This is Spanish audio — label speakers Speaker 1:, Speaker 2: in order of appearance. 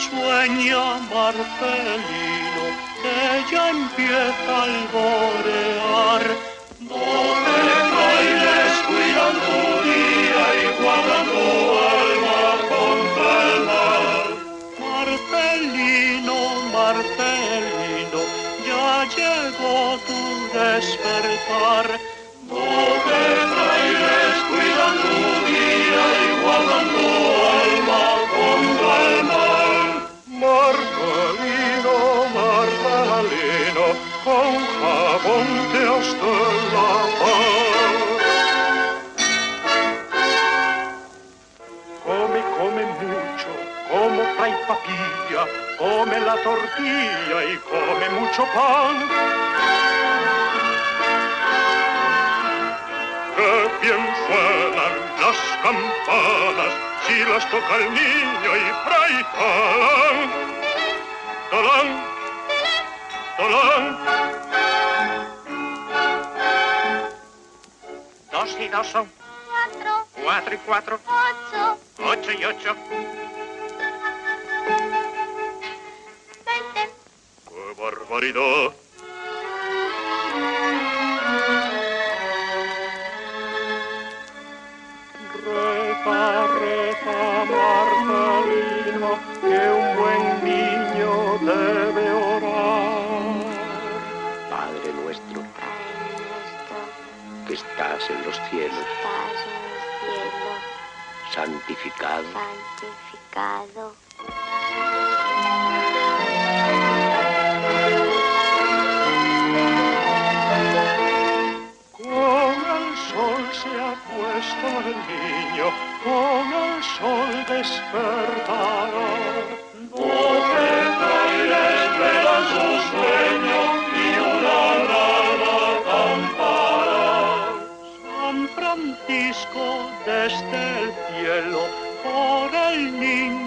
Speaker 1: sueña Marcelino, que ya empieza a alborear. 12 frailes cuidan tu día y guardan tu alma contra el mal. Marcelino, Marcelino, ya llegó tu despertar. 12 frailes cuidan tu día y guardan tu alma contra el mal. Marcelino, Marcelino, con jabón te has de lavar. Come, come mucho, como Fray Papilla, come la tortilla y come mucho pan. ¡Qué bien suenan las campanas si las toca el niño y Fray Talán! ¡Talán! ¡Talán! 2 y 2 son
Speaker 2: 4,
Speaker 1: 4 y 4,
Speaker 2: 8,
Speaker 1: 8 y 8.
Speaker 2: 20.
Speaker 1: ¡Qué barbaridad! Reza, reza, Marcelino, que un buen niño debe orar.
Speaker 3: Padre nuestro,
Speaker 2: Padre nuestro,
Speaker 3: que estás en los cielos,
Speaker 2: estás en el cielo,
Speaker 3: santificado.
Speaker 2: santificado.
Speaker 1: Con el sol se ha puesto el niño, con el sol despertará. 12 frailes velan su sueño y una alarma cantará. San Francisco desde el cielo por el niño